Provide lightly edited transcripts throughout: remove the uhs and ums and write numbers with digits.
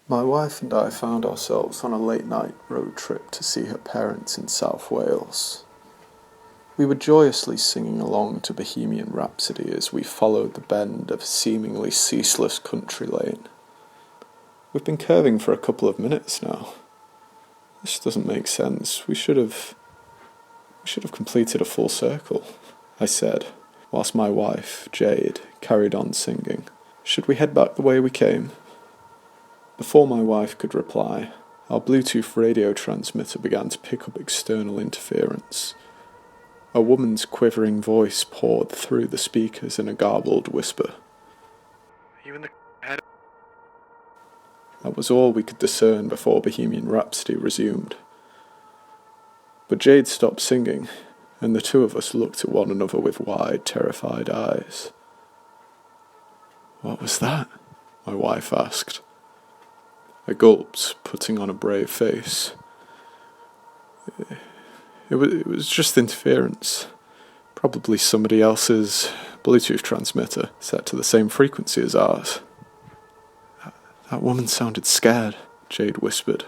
My wife and I found ourselves on a late-night road trip to see her parents in South Wales. We were joyously singing along to Bohemian Rhapsody as we followed the bend of a seemingly ceaseless country lane. We've been curving for a couple of minutes now. This doesn't make sense. We should have completed a full circle, I said, whilst my wife, Jade, carried on singing. Should we head back the way we came? Before my wife could reply, our Bluetooth radio transmitter began to pick up external interference. A woman's quivering voice poured through the speakers in a garbled whisper. Are you in the head? That was all we could discern before Bohemian Rhapsody resumed. But Jade stopped singing, and the two of us looked at one another with wide, terrified eyes. "What was that?" my wife asked. I gulped, putting on a brave face. It was just interference. Probably somebody else's Bluetooth transmitter set to the same frequency as ours. That woman sounded scared, Jade whispered.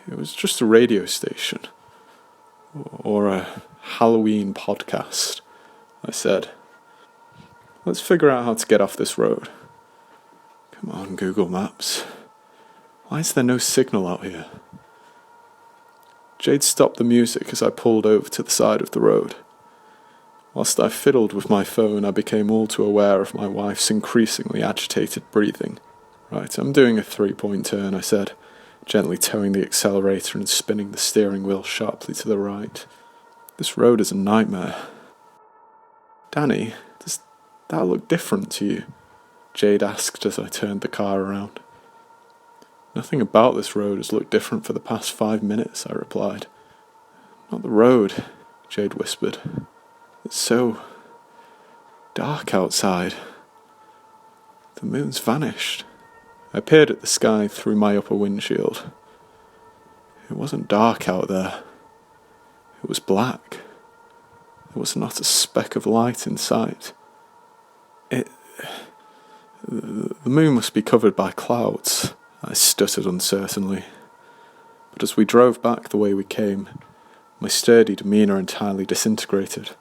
It was just a radio station. Or a Halloween podcast, I said. Let's figure out how to get off this road. Come on, Google Maps. Why is there no signal out here? Jade stopped the music as I pulled over to the side of the road. Whilst I fiddled with my phone, I became all too aware of my wife's increasingly agitated breathing. Right, I'm doing a 3-point turn, I said, gently towing the accelerator and spinning the steering wheel sharply to the right. This road is a nightmare. Danny, does that look different to you? Jade asked as I turned the car around. Nothing about this road has looked different for the past 5 minutes, I replied. Not the road, Jade whispered. It's so dark outside. The moon's vanished. I peered at the sky through my upper windshield. It wasn't dark out there. It was black. There was not a speck of light in sight. The moon must be covered by clouds, I stuttered uncertainly. But as we drove back the way we came, my sturdy demeanour entirely disintegrated.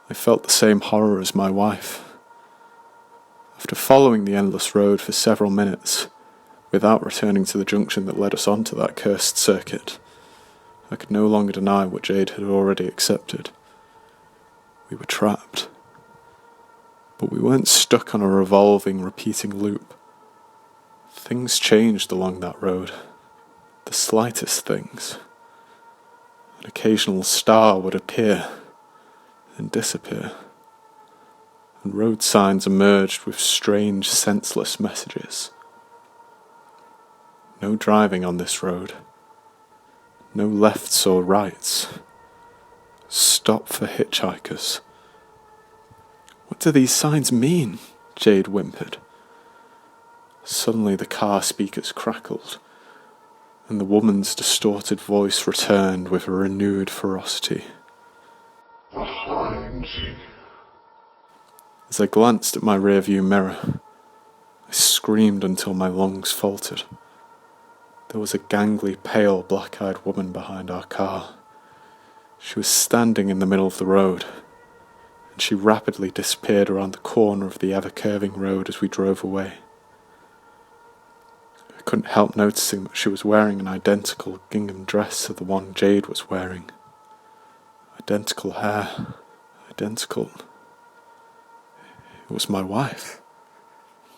I felt the same horror as my wife. After following the endless road for several minutes, without returning to the junction that led us onto that cursed circuit, I could no longer deny what Jade had already accepted. We were trapped. But we weren't stuck on a revolving, repeating loop. Things changed along that road. The slightest things. An occasional star would appear and disappear. And road signs emerged with strange, senseless messages. No driving on this road. No lefts or rights. Stop for hitchhikers. What do these signs mean? Jade whimpered. Suddenly the car speakers crackled, and the woman's distorted voice returned with a renewed ferocity. Behind you. As I glanced at my rearview mirror, I screamed until my lungs faltered. There was a gangly, pale, black-eyed woman behind our car. She was standing in the middle of the road, and she rapidly disappeared around the corner of the ever-curving road as we drove away. I couldn't help noticing that she was wearing an identical gingham dress to the one Jade was wearing. Identical hair, identical... It was my wife.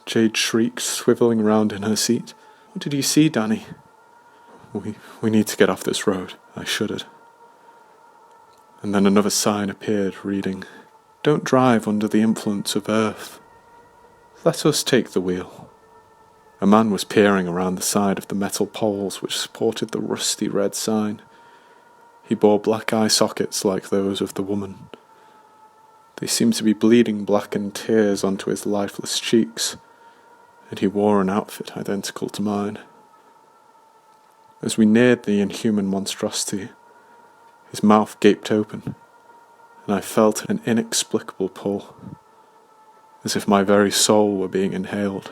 Jade shrieked, swivelling round in her seat. What did you see, Danny? We need to get off this road, I shuddered. And then another sign appeared, reading, Don't drive under the influence of earth. Let us take the wheel. A man was peering around the side of the metal poles which supported the rusty red sign. He bore black eye sockets like those of the woman. They seemed to be bleeding blackened tears onto his lifeless cheeks, and he wore an outfit identical to mine. As we neared the inhuman monstrosity, his mouth gaped open, and I felt an inexplicable pull, as if my very soul were being inhaled.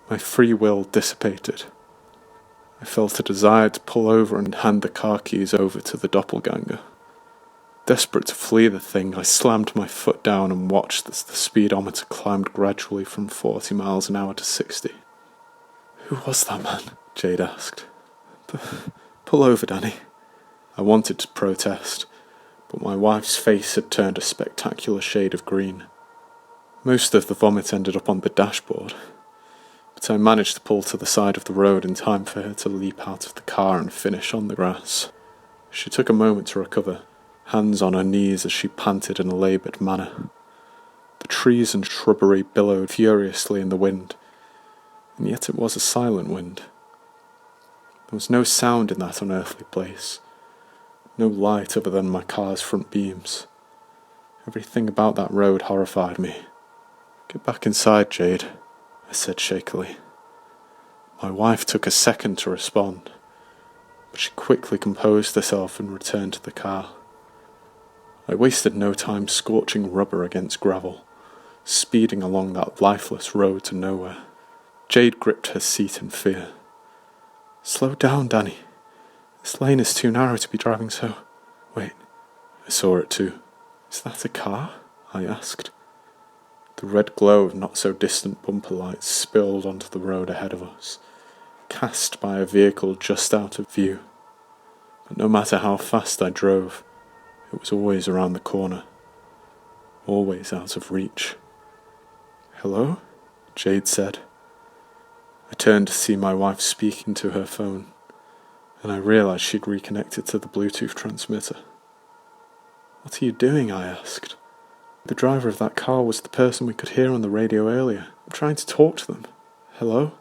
My free will dissipated. I felt a desire to pull over and hand the car keys over to the doppelganger. Desperate to flee the thing, I slammed my foot down and watched as the speedometer climbed gradually from 40 miles an hour to 60. "Who was that man?" Jade asked. "Pull over, Danny." I wanted to protest, but my wife's face had turned a spectacular shade of green. Most of the vomit ended up on the dashboard, but I managed to pull to the side of the road in time for her to leap out of the car and finish on the grass. She took a moment to recover, hands on her knees as she panted in a laboured manner. The trees and shrubbery billowed furiously in the wind, and yet it was a silent wind. There was no sound in that unearthly place, no light other than my car's front beams. Everything about that road horrified me. "Get back inside, Jade," I said shakily. My wife took a second to respond, but she quickly composed herself and returned to the car. I wasted no time scorching rubber against gravel, speeding along that lifeless road to nowhere. Jade gripped her seat in fear. "Slow down, Danny. This lane is too narrow to be driving so..." Wait, I saw it too. "Is that a car?" I asked. The red glow of not-so-distant bumper lights spilled onto the road ahead of us, cast by a vehicle just out of view. But no matter how fast I drove, it was always around the corner, always out of reach. "Hello?" Jade said. I turned to see my wife speaking to her phone, and I realised she'd reconnected to the Bluetooth transmitter. "What are you doing?" I asked. "The driver of that car was the person we could hear on the radio earlier. I'm trying to talk to them. Hello?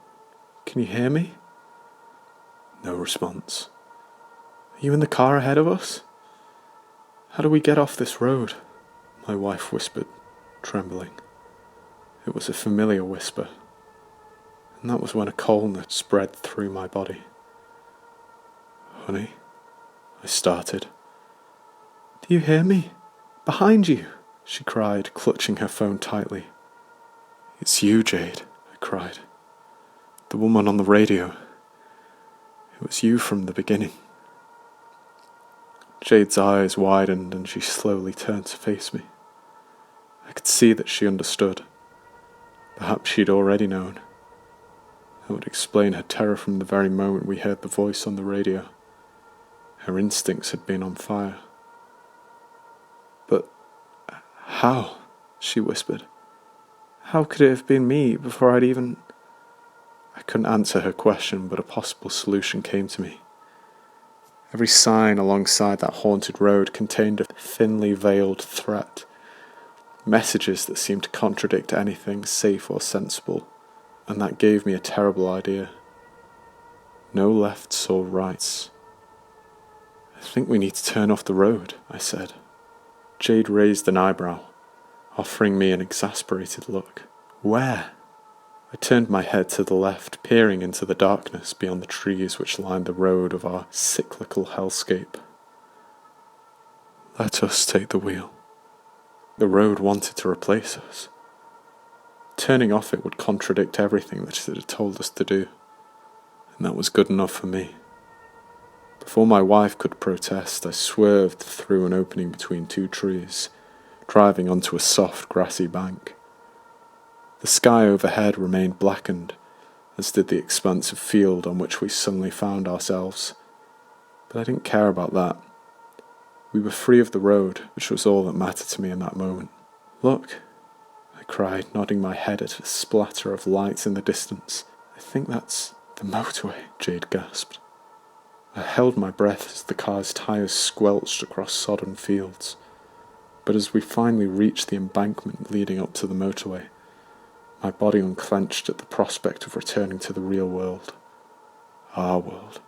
Can you hear me?" No response. "Are you in the car ahead of us? How do we get off this road?" My wife whispered, trembling. It was a familiar whisper, and that was when a coldness spread through my body. "Honey," I started. "Do you hear me? Behind you!" she cried, clutching her phone tightly. "It's you, Jade," I cried. "The woman on the radio. It was you from the beginning." Jade's eyes widened and she slowly turned to face me. I could see that she understood. Perhaps she'd already known. That would explain her terror from the very moment we heard the voice on the radio. Her instincts had been on fire. "But how?" she whispered. "How could it have been me before I'd even..." I couldn't answer her question, but a possible solution came to me. Every sign alongside that haunted road contained a thinly veiled threat, messages that seemed to contradict anything safe or sensible, and that gave me a terrible idea. No lefts or rights. "I think we need to turn off the road," I said. Jade raised an eyebrow, offering me an exasperated look. "Where?" I turned my head to the left, peering into the darkness beyond the trees which lined the road of our cyclical hellscape. "Let us take the wheel." The road wanted to replace us. Turning off it would contradict everything that it had told us to do, and that was good enough for me. Before my wife could protest, I swerved through an opening between two trees, driving onto a soft, grassy bank. The sky overhead remained blackened, as did the expanse of field on which we suddenly found ourselves. But I didn't care about that. We were free of the road, which was all that mattered to me in that moment. "Look," I cried, nodding my head at a splatter of lights in the distance. "I think that's the motorway," Jade gasped. I held my breath as the car's tyres squelched across sodden fields. But as we finally reached the embankment leading up to the motorway, my body unclenched at the prospect of returning to the real world. Our world.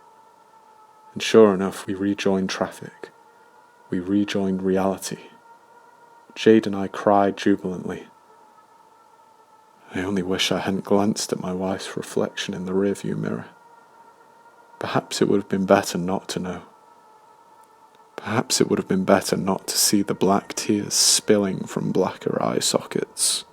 And sure enough, we rejoined traffic. We rejoined reality. Jade and I cried jubilantly. I only wish I hadn't glanced at my wife's reflection in the rearview mirror. Perhaps it would have been better not to know. Perhaps it would have been better not to see the black tears spilling from blacker eye sockets.